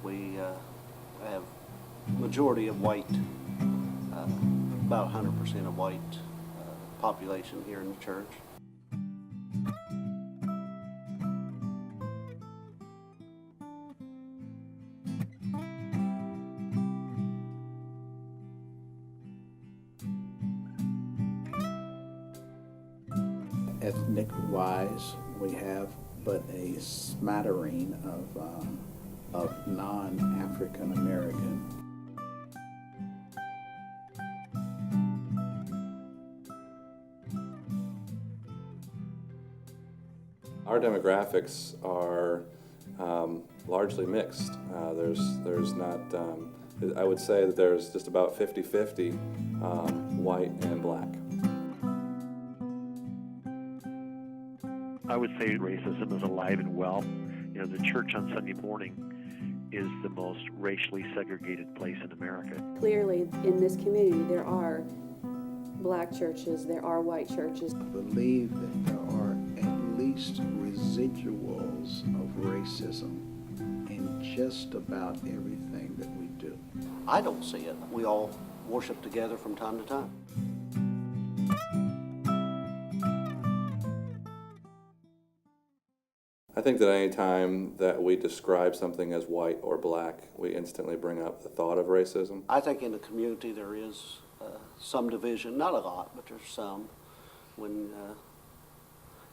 We have majority of white, about 100% of white population here in the church. Ethnic-wise, we have but a smattering of non-African American. Our demographics are largely mixed. There's not, I would say that there's just about 50-50 white and black. I would say racism is alive and well. You know, the church on Sunday morning is the most racially segregated place in America. Clearly, in this community, there are black churches, there are white churches. I believe that there are at least residuals of racism in just about everything that we do. I don't see it. We all worship together from time to time. I think that any time that we describe something as white or black, we instantly bring up the thought of racism. I think in the community there is some division, not a lot, but there's some. When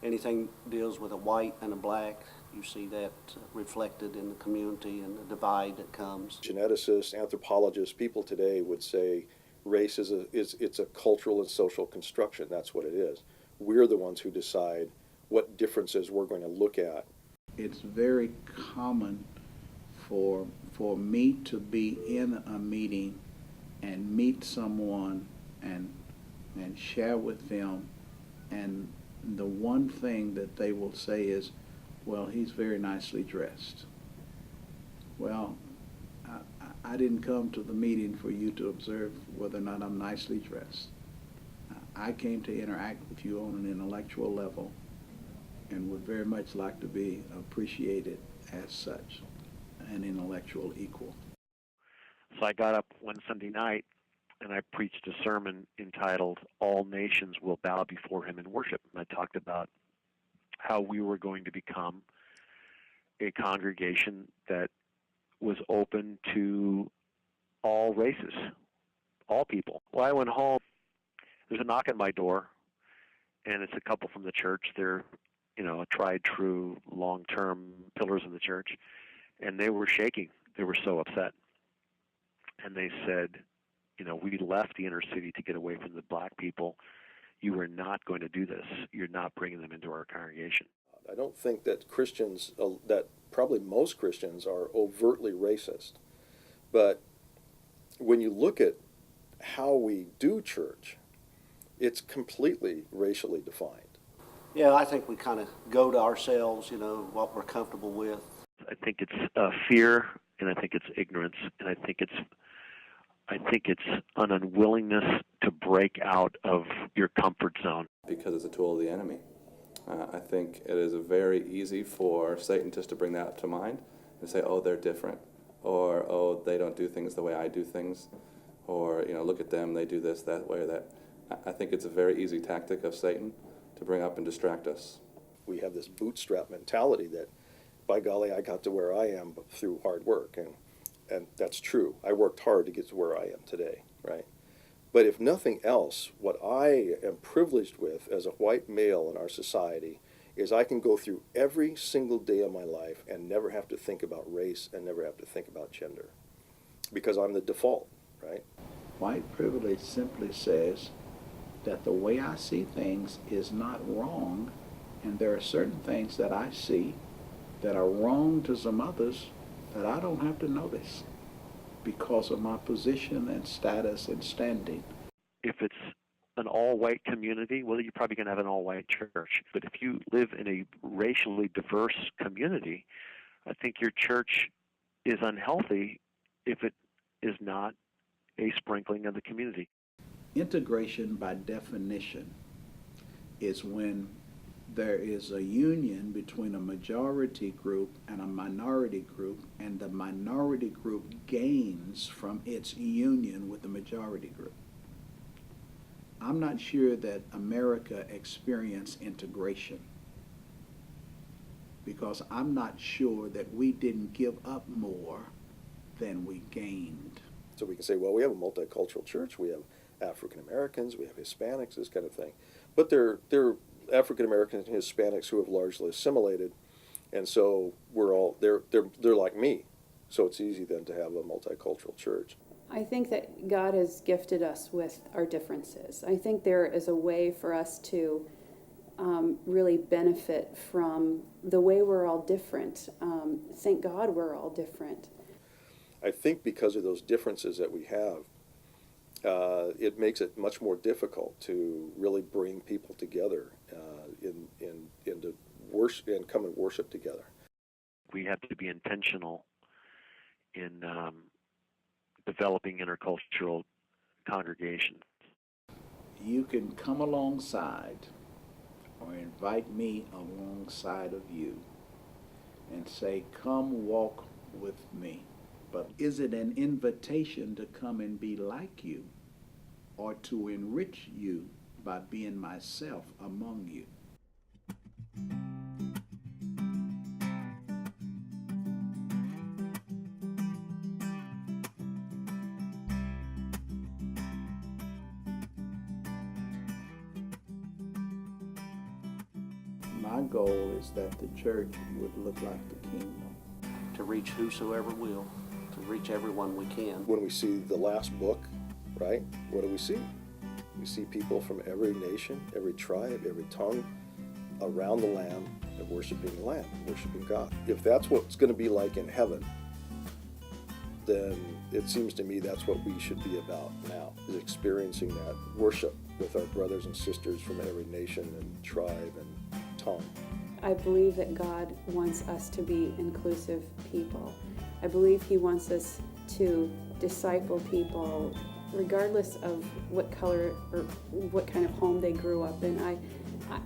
anything deals with a white and a black, you see that reflected in the community and the divide that comes. Geneticists, anthropologists, people today would say race it's a cultural and social construction. That's what it is. We're the ones who decide what differences we're going to look at. It's very common for me to be in a meeting and meet someone and share with them, and the one thing that they will say is, well, he's very nicely dressed. Well, I didn't come to the meeting for you to observe whether or not I'm nicely dressed. I came to interact with you on an intellectual level and would very much like to be appreciated as such, an intellectual equal. So I got up one Sunday night and I preached a sermon entitled, "All Nations Will Bow Before Him in Worship." And I talked about how we were going to become a congregation that was open to all races, all people. Well, I went home. There's a knock at my door, and it's a couple from the church. They're, a tried, true, long-term pillars of the church, and they were shaking. They were so upset. And they said, we left the inner city to get away from the black people. You are not going to do this. You're not bringing them into our congregation. I don't think that Christians, that probably most Christians are overtly racist. But when you look at how we do church, it's completely racially defined. Yeah, I think we kind of go to ourselves, what we're comfortable with. I think it's fear, and I think it's ignorance, and I think it's an unwillingness to break out of your comfort zone. Because it's a tool of the enemy. I think it is very easy for Satan just to bring that up to mind and say, oh, they're different, or, oh, they don't do things the way I do things, or, look at them, they do this, that way, or that. I think it's a very easy tactic of Satan to bring up and distract us. We have this bootstrap mentality that, by golly, I got to where I am through hard work, and that's true. I worked hard to get to where I am today, right? But if nothing else, what I am privileged with as a white male in our society is I can go through every single day of my life and never have to think about race and never have to think about gender, because I'm the default, right? White privilege simply says that the way I see things is not wrong, and there are certain things that I see that are wrong to some others that I don't have to notice because of my position and status and standing. If it's an all-white community, well, you're probably going to have an all-white church. But if you live in a racially diverse community, I think your church is unhealthy if it is not a sprinkling of the community. Integration by definition is when there is a union between a majority group and a minority group, and the minority group gains from its union with the majority group. I'm not sure that America experienced integration, because I'm not sure that we didn't give up more than we gained. So we can say, well, we have a multicultural church. We have African Americans, we have Hispanics, this kind of thing. But they're African Americans and Hispanics who have largely assimilated, and so they're like me. So it's easy then to have a multicultural church. I think that God has gifted us with our differences. I think there is a way for us to really benefit from the way we're all different. Thank God we're all different. I think because of those differences that we have, it makes it much more difficult to really bring people together into worship and come and worship together. We have to be intentional in developing intercultural congregations. You can come alongside or invite me alongside of you and say, come walk with me. But is it an invitation to come and be like you, or to enrich you by being myself among you? My goal is that the church would look like the kingdom. To reach whosoever will, to reach everyone we can. When we see the last book, right, what do we see? We see people from every nation, every tribe, every tongue around the Lamb and worshiping the Lamb, worshiping God. If that's what it's going to be like in heaven, then it seems to me that's what we should be about now, is experiencing that worship with our brothers and sisters from every nation and tribe and tongue. I believe that God wants us to be inclusive people. I believe He wants us to disciple people regardless of what color or what kind of home they grew up in.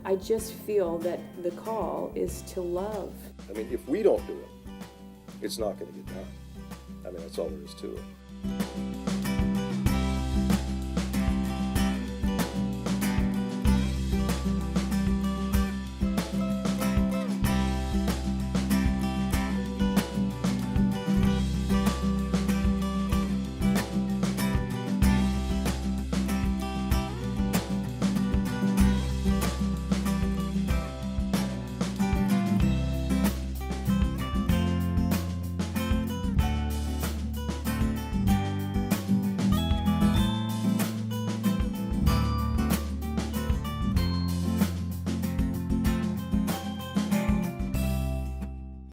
I just feel that the call is to love. I mean, if we don't do it, it's not going to get done. I mean, that's all there is to it.